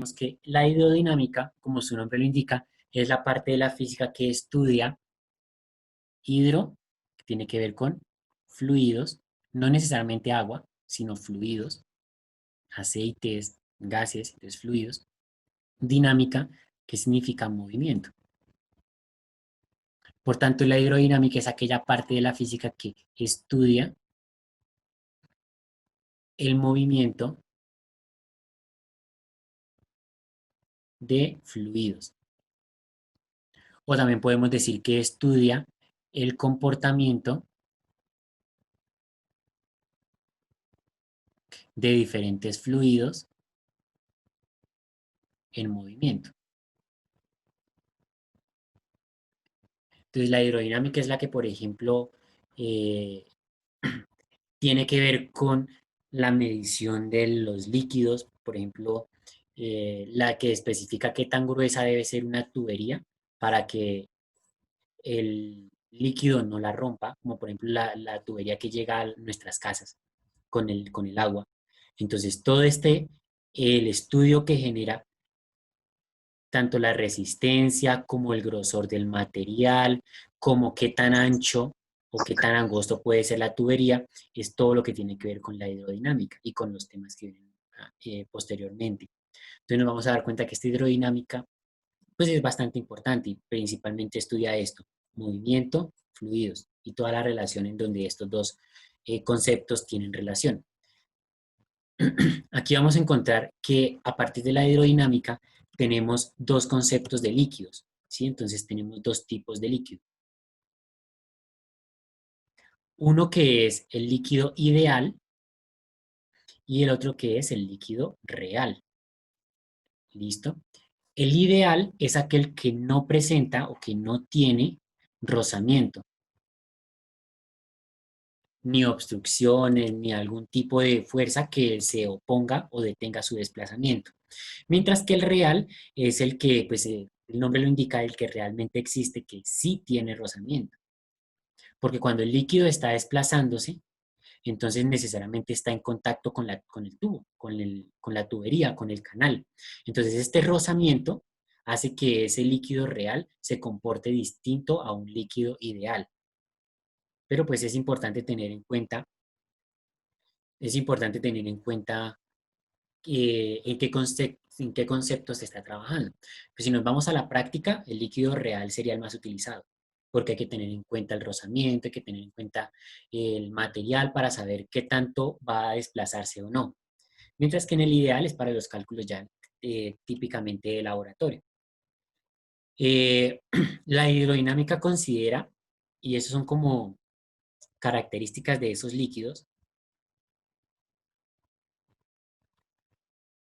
Vemos que la hidrodinámica, como su nombre lo indica, es la parte de la física que estudia hidro, que tiene que ver con fluidos, no necesariamente agua, sino fluidos, aceites, gases, entonces fluidos. Dinámica, que significa movimiento. Por tanto, la hidrodinámica es aquella parte de la física que estudia el movimiento de fluidos. O también podemos decir que estudia el comportamiento de diferentes fluidos en movimiento. Entonces, la hidrodinámica es la que, por ejemplo, eh, tiene que ver con la medición de los líquidos, por ejemplo, la que especifica qué tan gruesa debe ser una tubería para que el líquido no la rompa, como por ejemplo la tubería que llega a nuestras casas con el agua. Entonces, todo el estudio que genera tanto la resistencia como el grosor del material, como qué tan ancho o qué tan angosto puede ser la tubería, es todo lo que tiene que ver con la hidrodinámica y con los temas que vienen posteriormente. Entonces nos vamos a dar cuenta que esta hidrodinámica pues es bastante importante y principalmente estudia esto, movimiento, fluidos y toda la relación en donde estos dos conceptos tienen relación. Aquí vamos a encontrar que a partir de la hidrodinámica tenemos dos conceptos de líquidos, ¿sí? Entonces tenemos dos tipos de líquido. Uno que es el líquido ideal y el otro que es el líquido real. ¿Listo? El ideal es aquel que no presenta o que no tiene rozamiento, ni obstrucciones, ni algún tipo de fuerza que se oponga o detenga su desplazamiento. Mientras que el real es el que, pues el nombre lo indica, el que realmente existe, que sí tiene rozamiento. Porque cuando el líquido está desplazándose, entonces necesariamente está en contacto con el tubo, con la tubería, con el canal. Entonces este rozamiento hace que ese líquido real se comporte distinto a un líquido ideal. Pero pues es importante tener en cuenta en qué concepto se está trabajando. Pues si nos vamos a la práctica, el líquido real sería el más utilizado, porque hay que tener en cuenta el rozamiento, hay que tener en cuenta el material para saber qué tanto va a desplazarse o no. Mientras que en el ideal es para los cálculos ya típicamente de laboratorio. Eh, la hidrodinámica considera, y eso son como características de esos líquidos,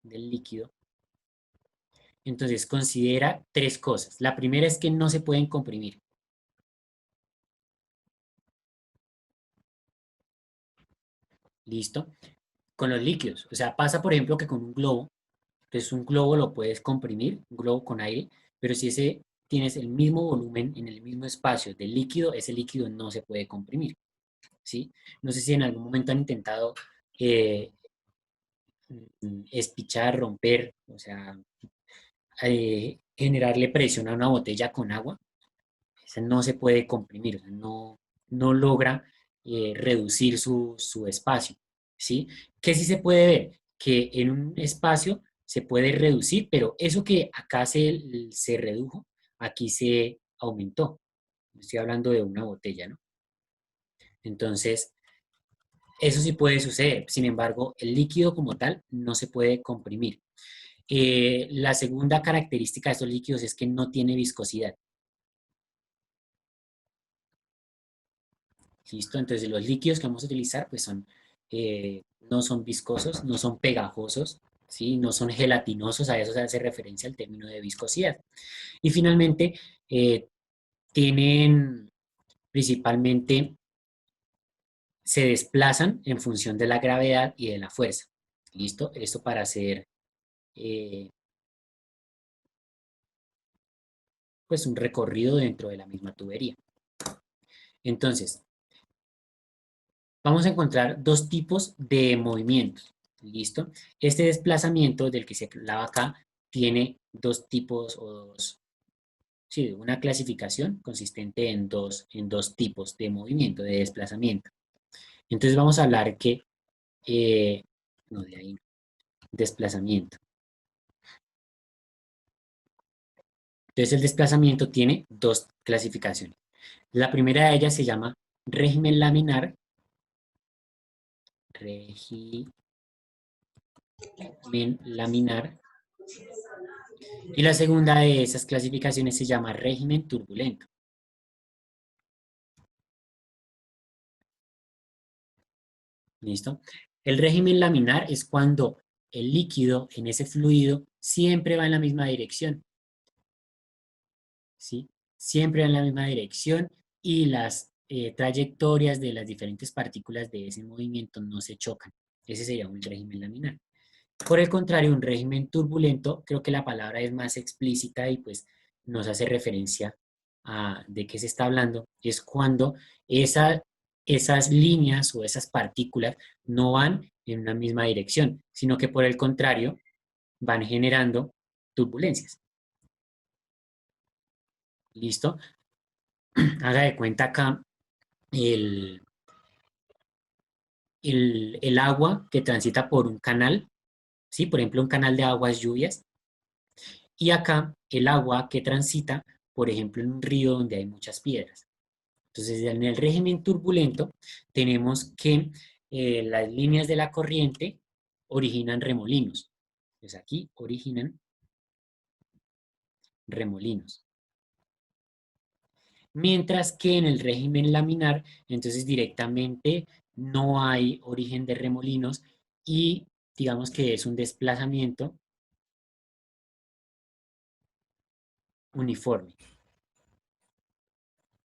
del líquido, entonces considera tres cosas. La primera es que no se pueden comprimir. ¿Listo? Con los líquidos. O sea, pasa por ejemplo que con un globo, entonces un globo lo puedes comprimir, un globo con aire, pero si ese tienes el mismo volumen en el mismo espacio del líquido, ese líquido no se puede comprimir. ¿Sí? No sé si en algún momento han intentado eh, espichar, romper, o sea, generarle presión a una botella con agua. Esa no se puede comprimir, o sea, no logra reducir su espacio, ¿sí? ¿Qué sí se puede ver? Que en un espacio se puede reducir, pero eso que acá se redujo, aquí se aumentó. Estoy hablando de una botella, ¿no? Entonces, eso sí puede suceder. Sin embargo, el líquido como tal no se puede comprimir. La segunda característica de estos líquidos es que no tiene viscosidad. ¿Listo? Entonces los líquidos que vamos a utilizar pues no son viscosos, no son pegajosos, ¿sí? No son gelatinosos, a eso se hace referencia al término de viscosidad. Y finalmente eh, tienen principalmente, se desplazan en función de la gravedad y de la fuerza. ¿Listo? Esto para hacer eh, pues un recorrido dentro de la misma tubería. Entonces, vamos a encontrar dos tipos de movimientos. ¿Listo? Este desplazamiento del que se hablaba acá tiene dos tipos sí, una clasificación consistente en dos tipos de movimiento, de desplazamiento. Entonces vamos a hablar que, eh, no, de ahí, no, desplazamiento. Entonces el desplazamiento tiene dos clasificaciones. La primera de ellas se llama régimen laminar, régimen laminar, y la segunda de esas clasificaciones se llama régimen turbulento. ¿Listo? El régimen laminar es cuando el líquido en ese fluido siempre va en la misma dirección, ¿sí? Siempre va en la misma dirección y las trayectorias de las diferentes partículas de ese movimiento no se chocan. Ese sería un régimen laminar. Por el contrario, un régimen turbulento, creo que la palabra es más explícita y pues nos hace referencia a de qué se está hablando. Es cuando esa, esas líneas o esas partículas no van en una misma dirección, sino que por el contrario van generando turbulencias. ¿Listo? Haga de cuenta acá el, el agua que transita por un canal, ¿sí? Por ejemplo, un canal de aguas lluvias. Y acá el agua que transita, por ejemplo, en un río donde hay muchas piedras. Entonces, en el régimen turbulento tenemos que las líneas de la corriente originan remolinos. Entonces aquí originan remolinos. Mientras que en el régimen laminar, entonces directamente no hay origen de remolinos y digamos que es un desplazamiento uniforme.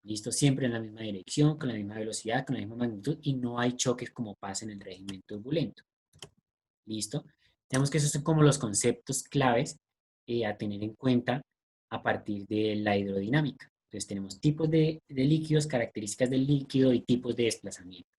Listo, siempre en la misma dirección, con la misma velocidad, con la misma magnitud y no hay choques como pasa en el régimen turbulento. Listo. Digamos que esos son como los conceptos claves a tener en cuenta a partir de la hidrodinámica. Entonces tenemos tipos de líquidos, características del líquido y tipos de desplazamiento.